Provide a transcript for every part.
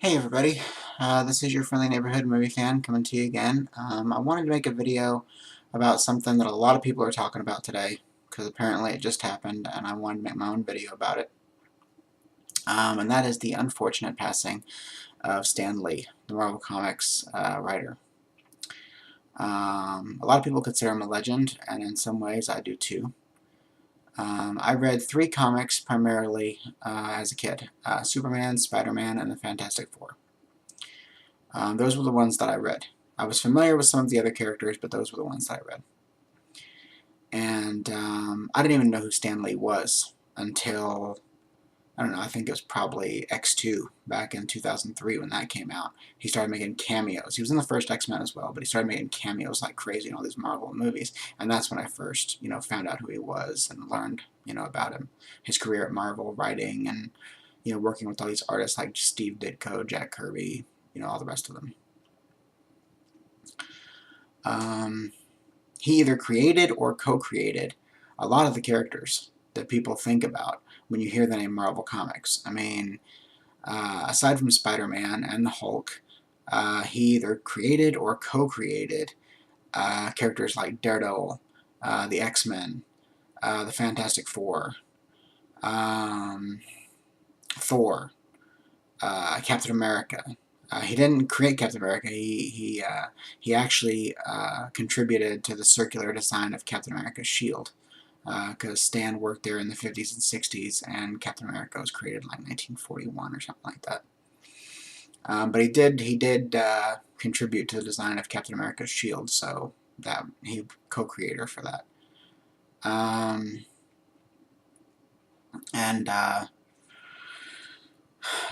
Hey everybody, this is your friendly neighborhood movie fan coming to you again. I wanted to make a video about something that a lot of people are talking about today, because apparently it just happened, and I wanted to make my own video about it. And that is the unfortunate passing of Stan Lee, the Marvel Comics writer. A lot of people consider him a legend, and in some ways I do too. I read 3 comics primarily as a kid, Superman, Spider-Man, and the Fantastic Four. Those were the ones that I read. I was familiar with some of the other characters, but those were the ones that I read. And I didn't even know who Stan Lee was until, I don't know, I think it was probably X2 back in 2003 when that came out. He started making cameos. He was in the first X-Men as well, but he started making cameos like crazy in all these Marvel movies. And that's when I first, found out who he was and learned, about him. His career at Marvel, writing, and, working with all these artists like Steve Ditko, Jack Kirby, all the rest of them. He either created or co-created a lot of the characters that people think about when you hear the name Marvel Comics. I mean, aside from Spider-Man and the Hulk, he either created or co-created characters like Daredevil, the X-Men, the Fantastic Four, Thor, Captain America. He didn't create Captain America. He actually contributed to the circular design of Captain America's shield, because Stan worked there in the 50s and 60s, and Captain America was created in like 1941 or something like that. But he did contribute to the design of Captain America's shield, so that he co-creator for that.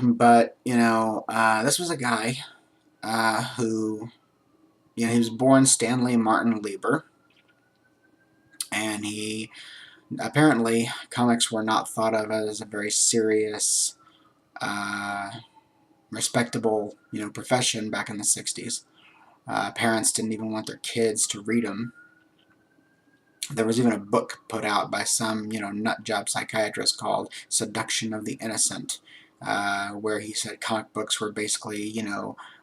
But this was a guy who, he was born Stanley Martin Lieber, and he apparently comics were not thought of as a very serious, respectable, profession back in the 60s. Parents didn't even want their kids to read them. There was even a book put out by some, nutjob psychiatrist called Seduction of the Innocent, where he said comic books were basically,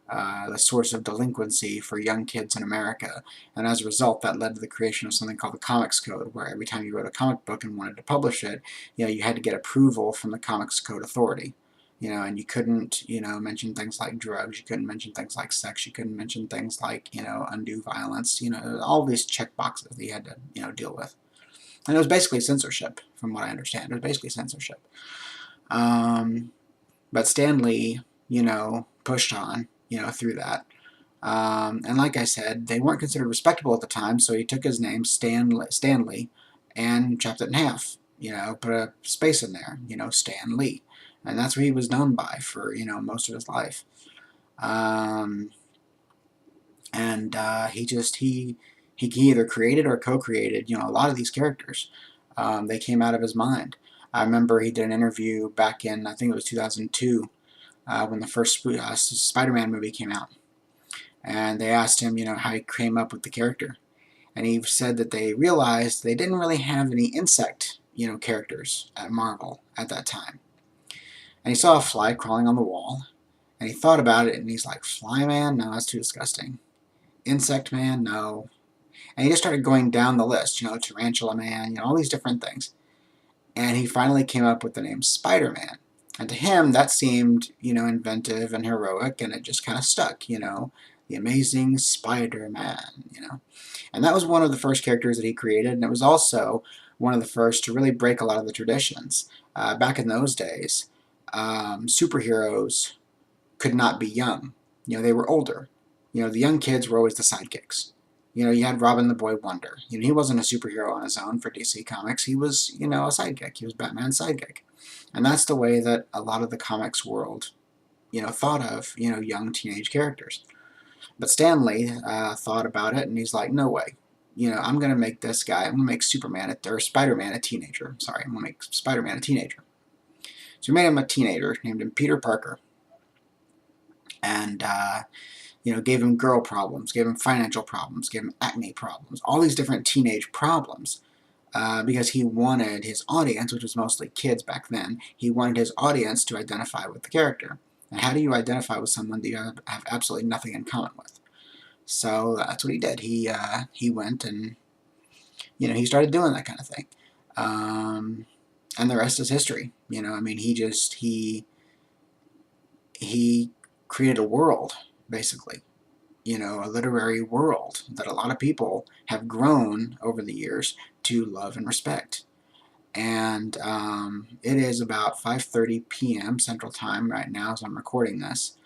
the source of delinquency for young kids in America. And as a result, that led to the creation of something called the Comics Code, where every time you wrote a comic book and wanted to publish it, you had to get approval from the Comics Code Authority. And you couldn't, mention things like drugs, you couldn't mention things like sex, you couldn't mention things like, undue violence, all these check boxes that you had to, deal with. And it was basically censorship, from what I understand. It was basically censorship. But Stan Lee, pushed on, through that. And like I said, they weren't considered respectable at the time, so he took his name, Stanley, and chopped it in half. Put a space in there, Stan Lee. And that's what he was known by for, most of his life. He either created or co-created, a lot of these characters. They came out of his mind. I remember he did an interview back in, I think it was 2002, when the first Spider-Man movie came out. And they asked him, how he came up with the character. And he said that they realized they didn't really have any insect, characters at Marvel at that time. And he saw a fly crawling on the wall, and he thought about it, and he's like, Fly Man? No, that's too disgusting. Insect Man? No. And he just started going down the list, Tarantula Man, all these different things. And he finally came up with the name Spider-Man. And to him, that seemed, inventive and heroic, and it just kind of stuck, the amazing Spider-Man, And that was one of the first characters that he created, and it was also one of the first to really break a lot of the traditions. Back in those days, superheroes could not be young. They were older. The young kids were always the sidekicks. You had Robin the Boy Wonder. He wasn't a superhero on his own for DC Comics. He was, a sidekick. He was Batman's sidekick. And that's the way that a lot of the comics world, thought of, young teenage characters. But Stan Lee thought about it, and he's like, no way. I'm going to make this guy, I'm going to make Spider-Man a teenager. Sorry, I'm going to make Spider-Man a teenager. So he made him a teenager, named him Peter Parker. And, gave him girl problems, gave him financial problems, gave him acne problems, all these different teenage problems. Because he wanted his audience, which was mostly kids back then, he wanted his audience to identify with the character. And how do you identify with someone that you have absolutely nothing in common with? So that's what he did. He went and he started doing that kind of thing, and the rest is history. I mean, he created a world, basically. A literary world that a lot of people have grown over the years to love and respect. And it is about 5:30 p.m. Central Time right now as I'm recording this.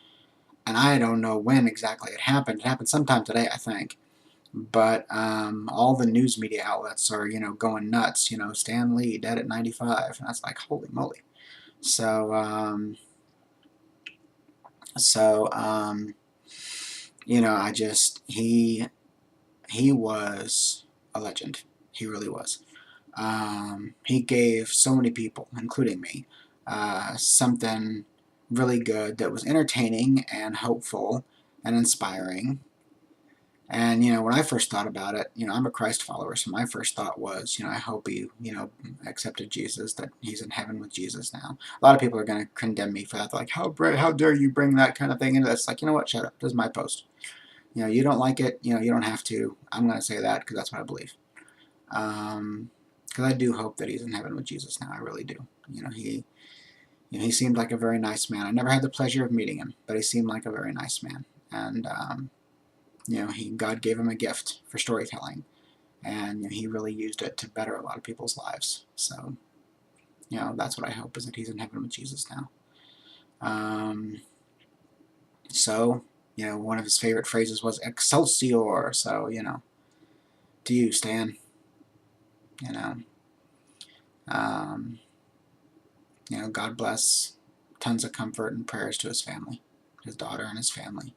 And I don't know when exactly it happened. It happened sometime today, I think. But all the news media outlets are, going nuts. Stan Lee dead at 95. And that's like, holy moly. So, so I just he was a legend. He really was. He gave so many people, including me, something really good that was entertaining and hopeful and inspiring. And, when I first thought about it, I'm a Christ follower, so my first thought was, I hope he, accepted Jesus, that he's in heaven with Jesus now. A lot of people are going to condemn me for that. They're like, how dare you bring that kind of thing into this? Like, you know what, shut up. This is my post. You don't like it, you don't have to. I'm going to say that because that's what I believe. Because I do hope that he's in heaven with Jesus now. I really do. He seemed like a very nice man. I never had the pleasure of meeting him, but he seemed like a very nice man. And God gave him a gift for storytelling, and he really used it to better a lot of people's lives. So, that's what I hope, is that he's in heaven with Jesus now. So, one of his favorite phrases was "Excelsior." So, to you, Stan. You know, um, God bless. Tons of comfort and prayers to his family, his daughter and his family.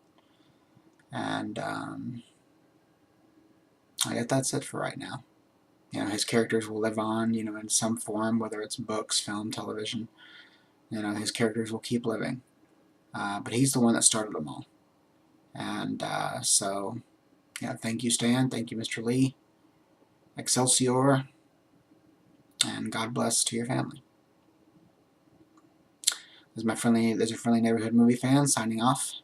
And I guess that's it for right now. His characters will live on, in some form, whether it's books, film, television. His characters will keep living. But he's the one that started them all. And so, thank you, Stan. Thank you, Mr. Lee. Excelsior. And God bless to your family. This is your friendly neighborhood movie fan signing off.